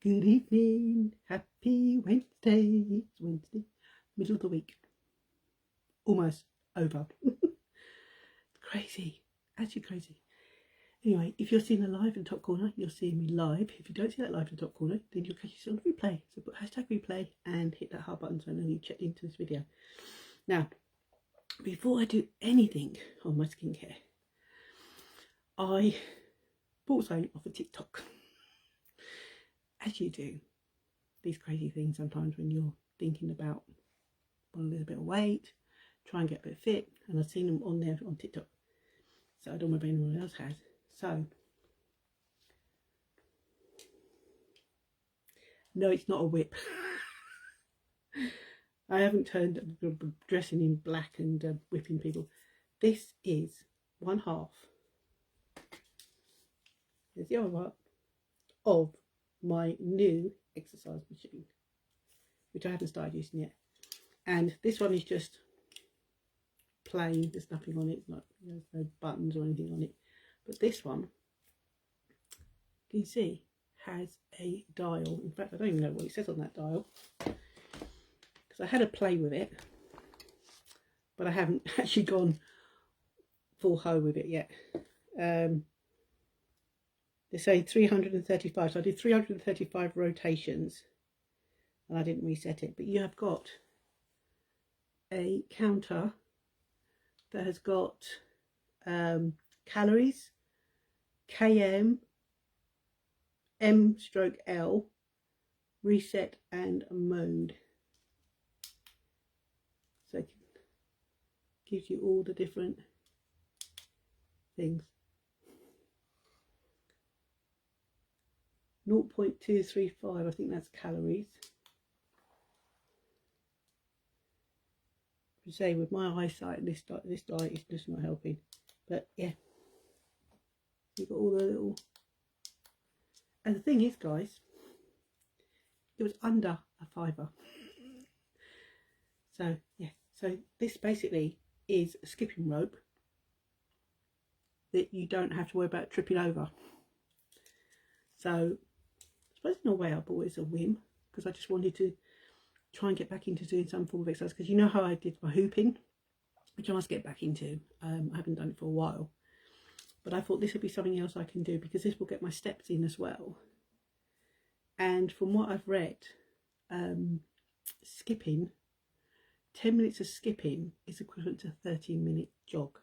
Good evening. Happy Wednesday. It's Wednesday, middle of the week. Almost over. Crazy. Actually crazy. Anyway, if you're seeing the live in the top corner, you're seeing me live. If you don't see that live in the top corner, then you'll catch this on replay. So put hashtag replay and hit that heart button so I know you checked into this video. Now, before I do anything on my skincare, I bought something off of TikTok. As you do, these crazy things sometimes when you're thinking about want to lose a bit of weight, try and get a bit fit, and I've seen them on there on TikTok. So I don't know if anyone else has. So, no, it's not a whip. I haven't turned dressing in black and whipping people. This is one half. There's the other part of my new exercise machine, which I haven't started using yet. And this one is just plain. There's nothing on it. There's no buttons or anything on it. But this one, you can see, has a dial. In fact, I don't even know what it says on that dial, because I had a play with it, but I haven't actually gone full ho with it yet. They say 335, so I did 335 rotations and I didn't reset it. But you have got a counter that has got calories, km, m/L, reset and mode. So it gives you all the different things. 0.235, I think that's calories. To say, with my eyesight, this diet is just not helping. But yeah, you've got all the little. And the thing is, guys, it was under a £5. So yeah, so this basically is a skipping rope that you don't have to worry about tripping over. So I suppose in a way I bought it as a whim, because I just wanted to try and get back into doing some form of exercise, because you know how I did my hooping, which I must get back into. I haven't done it for a while, but I thought this would be something else I can do, because this will get my steps in as well. And from what I've read, skipping, 10 minutes of skipping is equivalent to a 13-minute jog.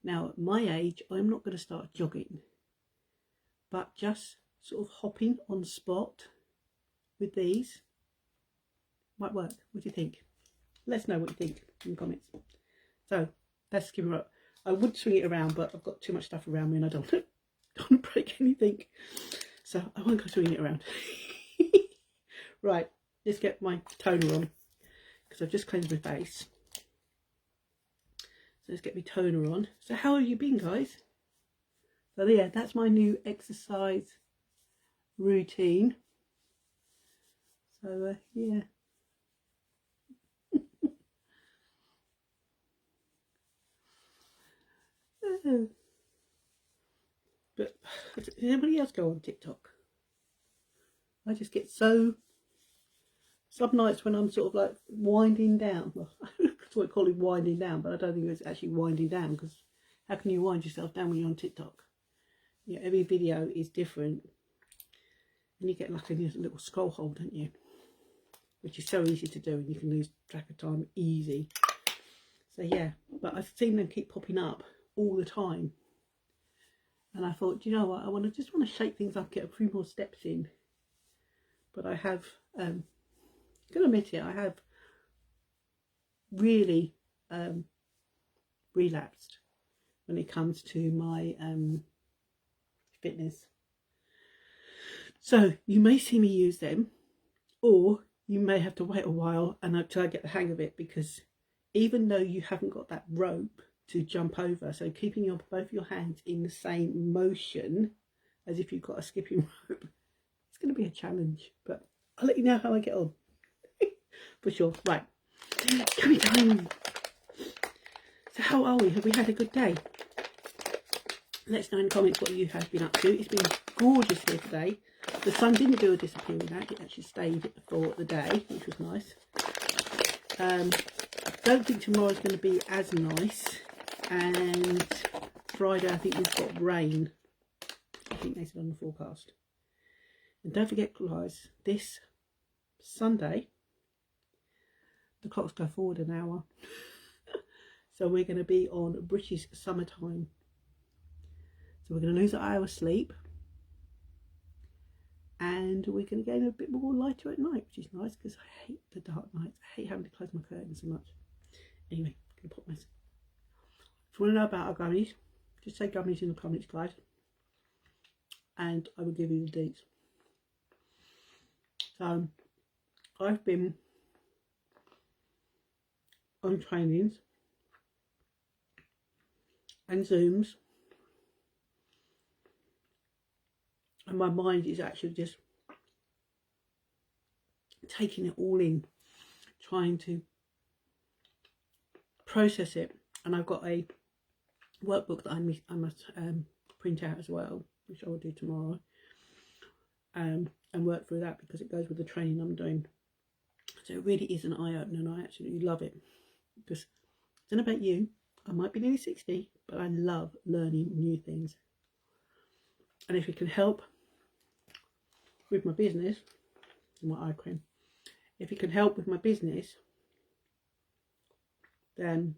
Now at my age, I'm not going to start jogging, but just sort of hopping on spot with these might work. What do you think? Let us know what you think in the comments. So that's skipping rope. I would swing it around, but I've got too much stuff around me and I don't want to break anything, so I won't go swinging it around. Right, let's get my toner on, because I've just cleansed my face. So let's get my toner on. So how have you been, guys? So yeah, that's my new exercise routine. So yeah. But does anybody else go on TikTok? I just get so, some nights when I'm sort of like winding down, well, that's what I call it, winding down, but I don't think it's actually winding down, because how can you wind yourself down when you're on TikTok? Yeah, every video is different, and you get like a little scroll hole, don't you? Which is so easy to do, and you can lose track of time easy. So yeah, but I've seen them keep popping up all the time, and I thought, do you know what, I just want to shake things up, get a few more steps in. But I have, I'm going to admit it, I have really relapsed when it comes to my fitness. So you may see me use them, or you may have to wait a while and until I get the hang of it, because even though you haven't got that rope to jump over, so keeping both your hands in the same motion as if you've got a skipping rope, it's going to be a challenge, but I'll let you know how I get on. For sure. Right, coming time. So how are we? Have we had a good day? Let us know in the comments what you have been up to. It's been gorgeous here today. The sun didn't do a disappearing act, it actually stayed for the day, which was nice. I don't think tomorrow's going to be as nice, and Friday I think we've got rain, I think they said on the forecast. And don't forget, guys, this Sunday the clocks go forward an hour. So we're going to be on British summertime. So we're going to lose an hour's sleep. And we're going to get a bit more lighter at night, which is nice because I hate the dark nights. I hate having to close my curtains so much. Anyway, I'm going to put my... If you want to know about our gummies, just say gummies in the comments, guys. And I will give you the deets. So, I've been on trainings and Zooms, and my mind is actually just taking it all in, trying to process it. And I've got a workbook that I must print out as well, which I will do tomorrow, and work through that because it goes with the training I'm doing. So it really is an eye-opener, and I absolutely love it. Because I don't know about you, I might be nearly 60, but I love learning new things. And if it can help with my business, my eye cream, if it can help with my business, then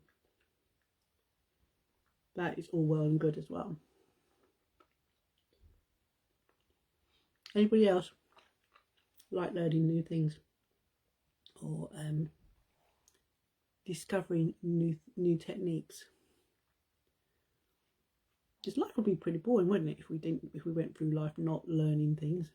that is all well and good as well. Anybody else like learning new things or discovering new techniques? Because life would be pretty boring, wouldn't it, if we went through life not learning things.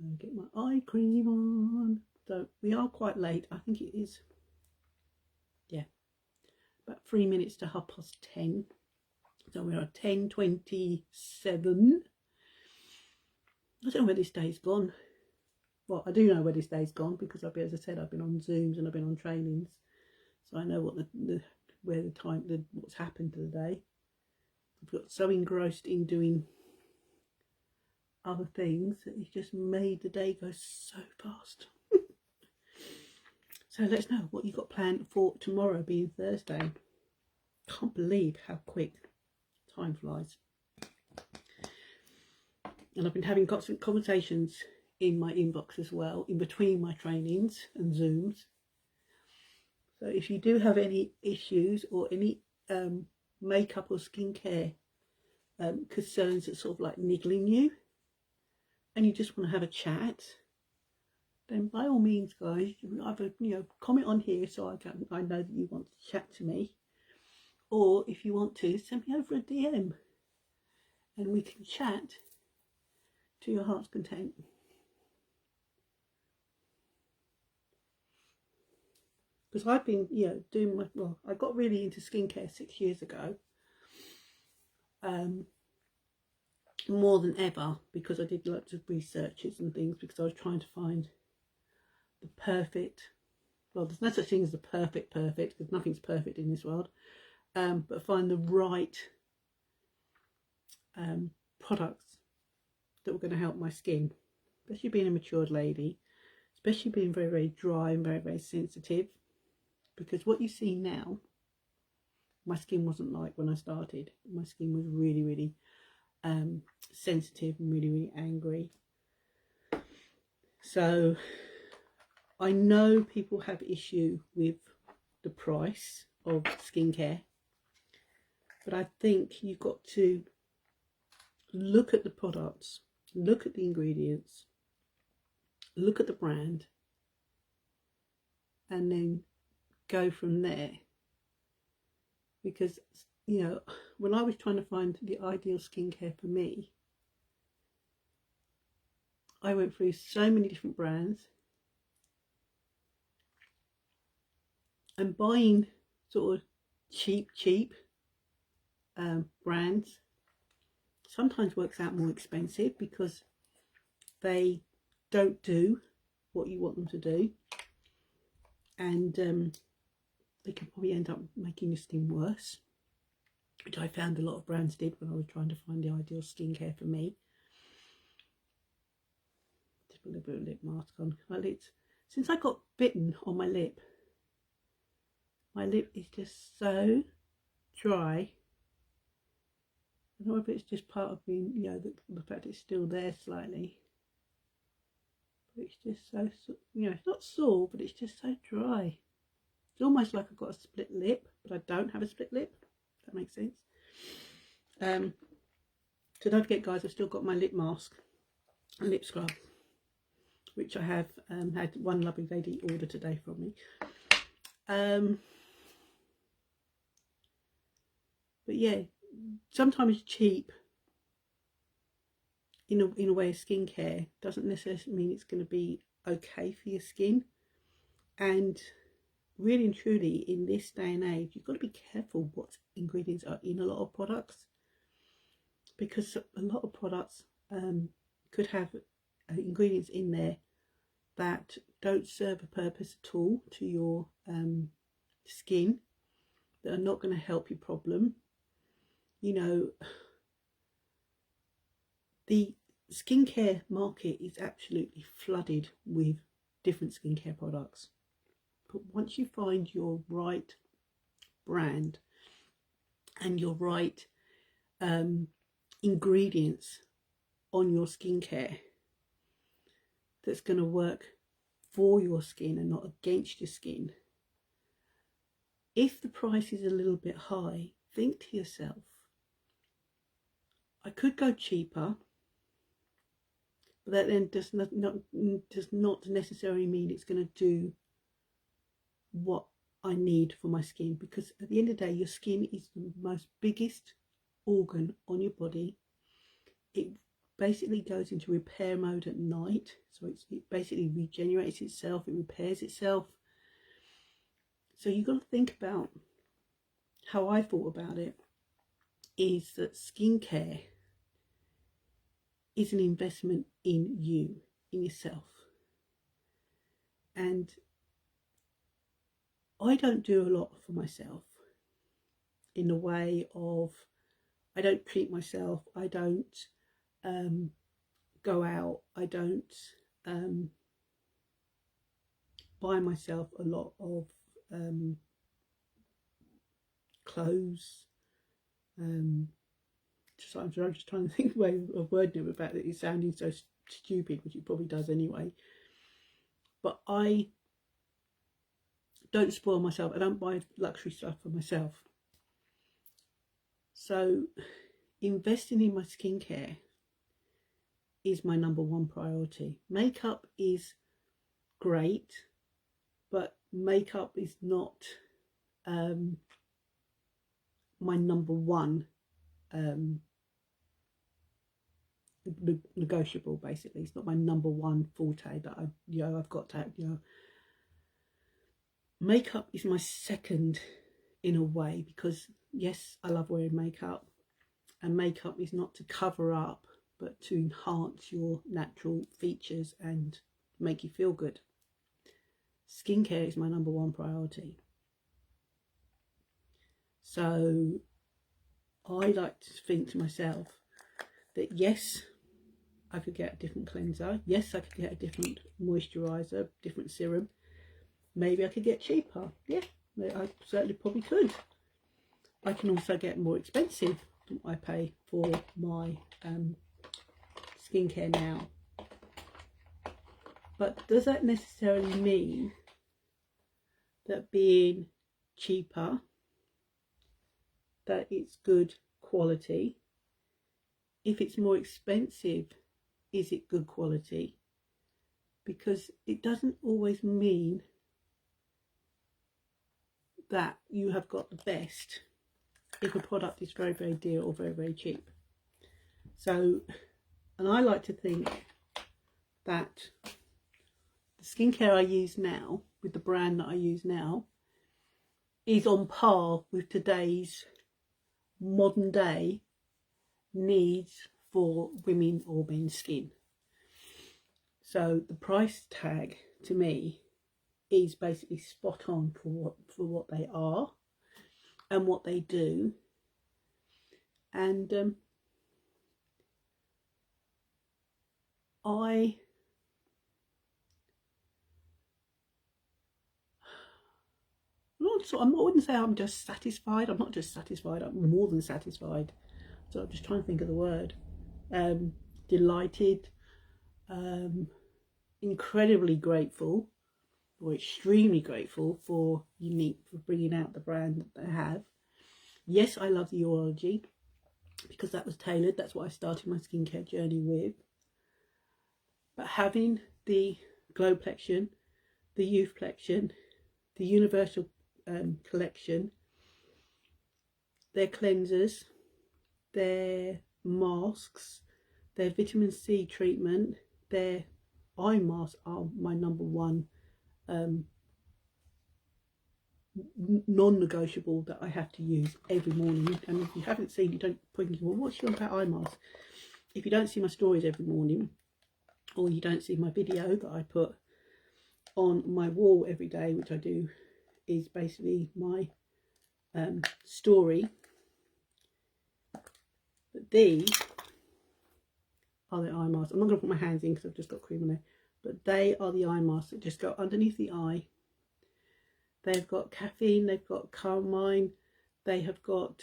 I'll get my eye cream on. So we are quite late. I think it is, yeah, about 3 minutes to 10:30. So we're at 10:27. I don't know where this day's gone. Well, I do know where this day's gone because as I said, I've been on Zooms and I've been on trainings, so I know what what's happened to the day. I've got so engrossed in doing other things that it just made the day go so fast. So let us know what you've got planned for tomorrow, being Thursday. Can't believe how quick time flies. And I've been having constant conversations in my inbox as well, in between my trainings and Zooms. So if you do have any issues or any makeup or skincare concerns that sort of like niggling you, and you just want to have a chat, then by all means, guys, either comment on here so I know that you want to chat to me, or if you want to, send me over a DM and we can chat to your heart's content. Because I've been, doing I got really into skincare 6 years ago, more than ever, because I did lots of researches and things, because I was trying to find the perfect, well, there's no such thing as the perfect, because nothing's perfect in this world, but find the right products that were going to help my skin, especially being a matured lady, especially being very, very dry and very, very sensitive. Because what you see now, my skin wasn't like when I started. My skin was really, really sensitive and really, really angry. So I know people have issue with the price of skincare, but I think you've got to look at the products, look at the ingredients, look at the brand, and then go from there. Because when I was trying to find the ideal skincare for me, I went through so many different brands, and buying sort of cheap brands sometimes works out more expensive because they don't do what you want them to do, and they can probably end up making your skin worse, which I found a lot of brands did when I was trying to find the ideal skincare for me. Just put a little bit of lip mask on my lips. Since I got bitten on my lip is just so dry. I don't know if it's just part of being, you know, the fact it's still there slightly. But it's just so, you know, it's not sore, but it's just so dry. It's almost like I've got a split lip, but I don't have a split lip. If that makes sense. So don't forget, guys, I've still got my lip mask and lip scrub, which I have had one lovely lady order today from me. But yeah, sometimes cheap in a way of skincare doesn't necessarily mean it's going to be okay for your skin. And really and truly, in this day and age, you've got to be careful what ingredients are in a lot of products, because a lot of products could have ingredients in there that don't serve a purpose at all to your skin, that are not going to help your problem. You know, the skincare market is absolutely flooded with different skincare products. But once you find your right brand and your right ingredients on your skincare that's going to work for your skin and not against your skin, if the price is a little bit high, think to yourself, I could go cheaper, but that then does not necessarily mean it's going to do what I need for my skin, because at the end of the day, your skin is the most biggest organ on your body. It basically goes into repair mode at night, so it basically regenerates itself, it repairs itself. So you've got to think about how I thought about it, is that skincare is an investment in you, in yourself. And I don't do a lot for myself in the way of, I don't treat myself, I don't go out, I don't buy myself a lot of clothes. I'm just trying to think of wording it about it. It's sounding so stupid, which it probably does anyway. But I don't spoil myself. I don't buy luxury stuff for myself. So investing in my skincare is my number one priority. Makeup is great, but makeup is not my number one negotiable. Basically, it's not my number one forte that I've got to have. Makeup is my second in a way, because yes, I love wearing makeup, and makeup is not to cover up but to enhance your natural features and make you feel good. Skincare is my number one priority. So I like to think to myself that yes, I could get a different cleanser, yes, I could get a different moisturiser, different serum. Maybe I could get cheaper. Yeah, I certainly probably could. I can also get more expensive than I pay for my skincare now. But does that necessarily mean that being cheaper, that it's good quality? If it's more expensive, is it good quality? Because it doesn't always mean that you have got the best if a product is very, very dear or very, very cheap. So, and I like to think that the skincare I use now, with the brand that I use now, is on par with today's modern day needs for women or men's skin. So the price tag to me is basically spot on for what they are and what they do. And I wouldn't say I'm just satisfied. I'm not just satisfied, I'm more than satisfied. So I'm just trying to think of the word. Delighted, incredibly grateful, or extremely grateful for Unique for bringing out the brand that they have. Yes, I love the urology because that was tailored. That's what I started my skincare journey with. But having the Glow Plexion, the Youth Plexion, the Universal collection, their cleansers, their masks, their vitamin C treatment, their eye masks are my number one non-negotiable that I have to use every morning. And if you haven't seen, you don't think, well, what's your about eye mask? If you don't see my stories every morning, or you don't see my video that I put on my wall every day, which I do, is basically my story. But these are the eye masks. I'm not going to put my hands in because I've just got cream on there, but they are the eye masks that just go underneath the eye. They've got caffeine, they've got carmine, they have got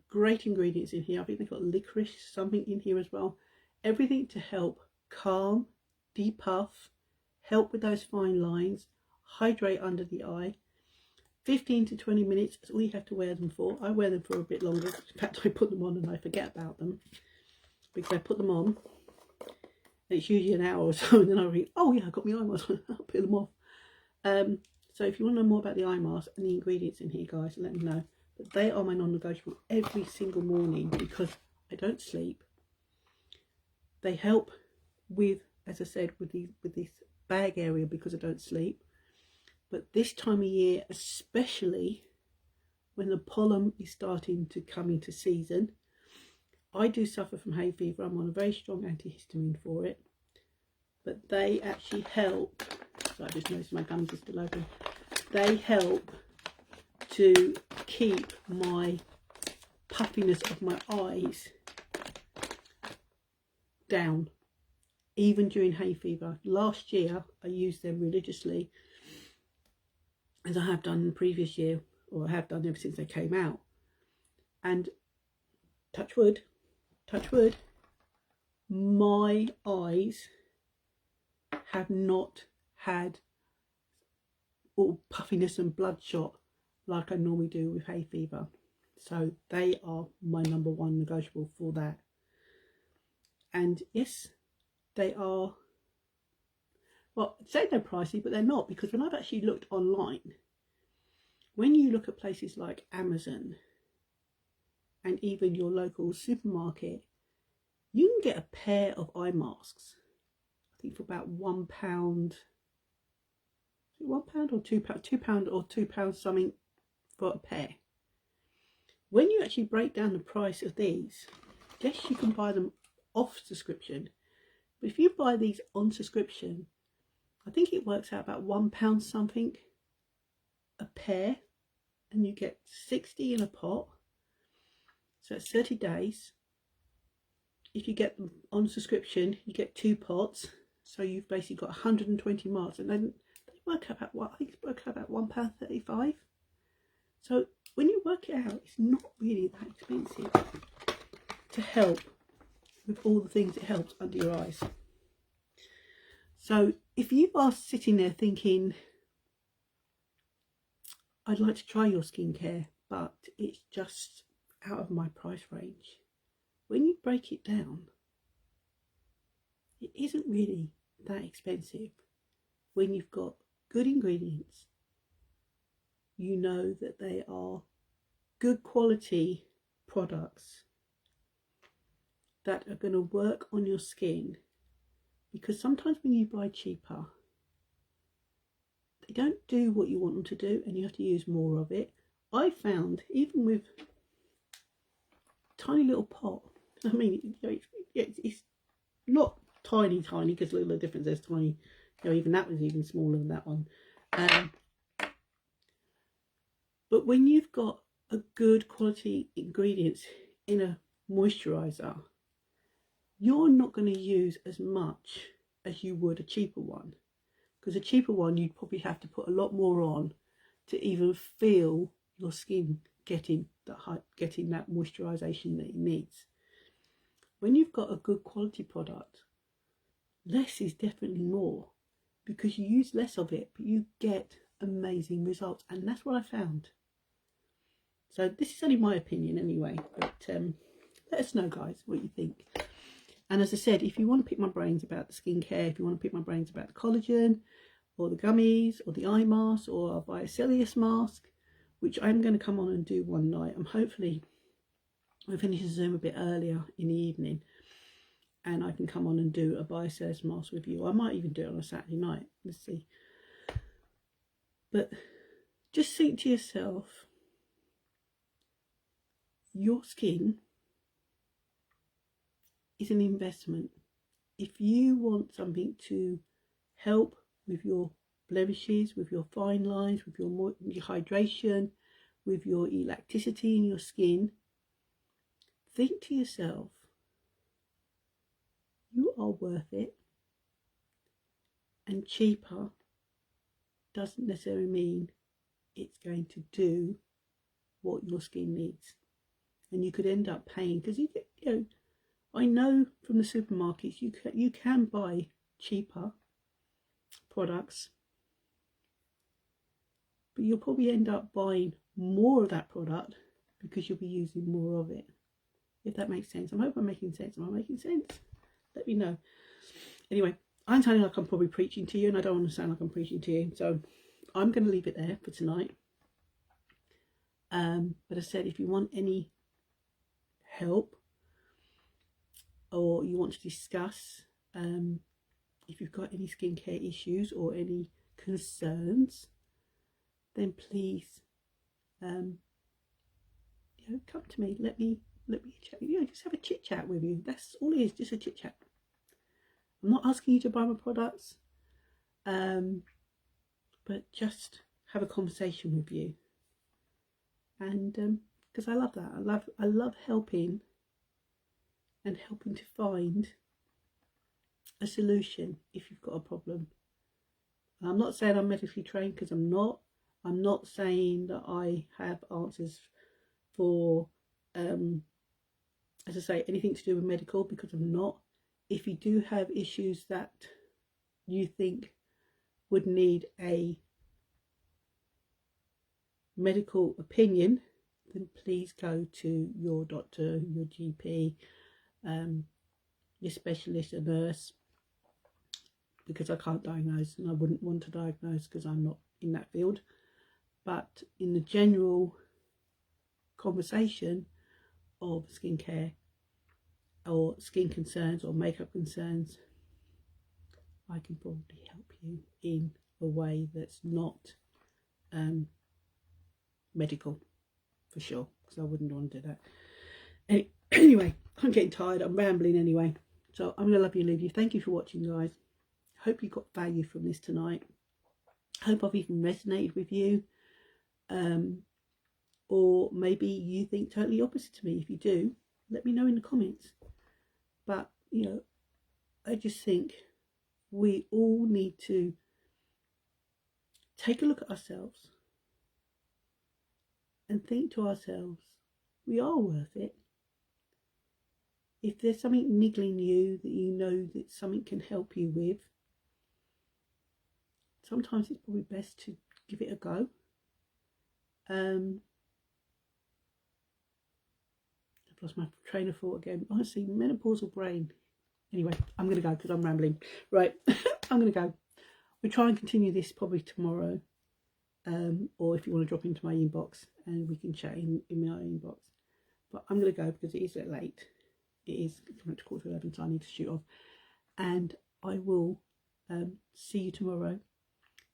great ingredients in here. I think they've got licorice, something in here as well. Everything to help calm, depuff, help with those fine lines, hydrate under the eye. 15 to 20 minutes is all you have to wear them for. I wear them for a bit longer. In fact, I put them on and I forget about them because I put them on and it's usually an hour or so, and then I read, oh yeah, I got my eye mask on. I'll put them off. So if you want to know more about the eye mask and the ingredients in here, guys, let me know. But they are my non-negotiable every single morning because I don't sleep. They help with, as I said, with this bag area because I don't sleep. But this time of year, especially when the pollen is starting to come into season, I do suffer from hay fever. I'm on a very strong antihistamine for it. But they actually help. So I just noticed my gums are still open. They help to keep my puffiness of my eyes down, even during hay fever. Last year, I used them religiously, as I have done in the previous year, or I have done ever since they came out. And touch wood, my eyes have not had all puffiness and bloodshot like I normally do with hay fever. So they are my number one negotiable for that. And yes, they are, well, I'd say they're pricey, but they're not, because when I've actually looked online, when you look at places like Amazon and even your local supermarket, you can get a pair of eye masks, I think for about £1, £1 or £2 something for a pair. When you actually break down the price of these, yes, you can buy them off subscription, but if you buy these on subscription, I think it works out about £1 something a pair, and you get 60 in a pot, so it's 30 days. If you get them on subscription, you get 2 pots, so you've basically got 120 masks, and then they work out about, what I think it's work out about £1.35. So when you work it out, it's not really that expensive to help with all the things it helps under your eyes. So if you are sitting there thinking, I'd like to try your skincare, but it's just out of my price range, when you break it down, it isn't really that expensive. When you've got good ingredients, you know that they are good quality products that are going to work on your skin, because sometimes when you buy cheaper, they don't do what you want them to do and you have to use more of it. I found, even with tiny little pot, I mean, it's not tiny because look at the difference, there's tiny, even that was even smaller than that one. But when you've got a good quality ingredients in a moisturiser, you're not going to use as much as you would a cheaper one, because a cheaper one you'd probably have to put a lot more on to even feel your skin getting that moisturisation that it needs. When you've got a good quality product, less is definitely more, because you use less of it but you get amazing results, and that's what I found. So this is only my opinion anyway, but let us know, guys, what you think. And as I said, if you want to pick my brains about the skincare, if you want to pick my brains about the collagen or the gummies or the eye mask or a biocellulose mask, which I'm going to come on and do one night, I'm hopefully I finish the Zoom a bit earlier in the evening and I can come on and do a biocellulose mask with you. I might even do it on a Saturday night, let's see. But just think to yourself, your skin is an investment. If you want something to help with your blemishes, with your fine lines, with your hydration, with your elasticity in your skin, think to yourself, you are worth it. And cheaper doesn't necessarily mean it's going to do what your skin needs. And you could end up paying, because you know, I know from the supermarkets you can buy cheaper products, but you'll probably end up buying more of that product because you'll be using more of it. If that makes sense. I hope I'm making sense. Am I making sense? Let me know. Anyway, I'm sounding like I'm probably preaching to you, and I don't want to sound like I'm preaching to you, so I'm going to leave it there for tonight. But I said, if you want any help or you want to discuss if you've got any skincare issues or any concerns, then please you know, come to me. Let me chat, you know, just have a chit chat with you. That's all it is, just a chit chat. I'm not asking you to buy my products, but just have a conversation with you. And because I love that, I love helping and helping to find a solution if you've got a problem. I'm not saying I'm medically trained, because I'm not. I'm not saying that I have answers for as I say, anything to do with medical, because I'm not. If you do have issues that you think would need a medical opinion, then please go to your doctor, your GP, your specialist, a nurse, because I can't diagnose, and I wouldn't want to diagnose because I'm not in that field. But in the general conversation of skincare or skin concerns or makeup concerns, I can probably help you in a way that's not medical, for sure, because I wouldn't want to do that. Anyway, I'm getting tired, I'm rambling anyway, so I'm going to love you and leave you. Thank you for watching, guys. Hope you got value from this tonight. Hope I've even resonated with you, or maybe you think totally opposite to me. If you do, let me know in the comments. But you know, I just think we all need to take a look at ourselves and think to ourselves, we are worth it. If there's something niggling you that you know that something can help you with, sometimes it's probably best to give it a go. I've lost my train of thought again. Honestly, menopausal brain. Anyway, I'm going to go because I'm rambling. Right, I'm going to go. We'll try and continue this probably tomorrow. Or if you want to drop into my inbox and we can chat in my inbox. But I'm going to go because it is a bit late. It is coming to 11:15, so I need to shoot off. And I will see you tomorrow.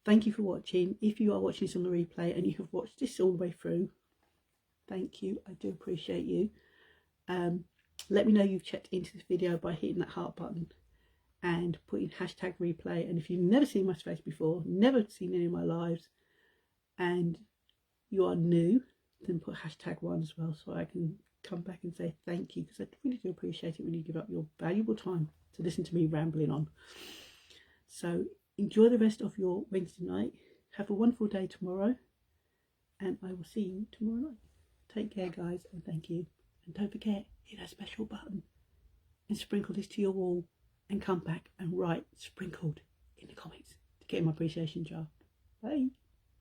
Thank you for watching. If you are watching this on the replay and you have watched this all the way through, thank you. I do appreciate you. Let me know you've checked into this video by hitting that heart button. and put in hashtag replay. And if you've never seen my face before, never seen any of my lives, and you are new, then put hashtag one as well, so I can come back and say thank you, because I really do appreciate it when you give up your valuable time to listen to me rambling on. So enjoy the rest of your Wednesday night. Have a wonderful day tomorrow, and I will see you tomorrow night. Take care, guys, and thank you. And don't forget, hit that special button and sprinkle this to your wall, and come back and write sprinkled in the comments to get in my appreciation jar. Bye.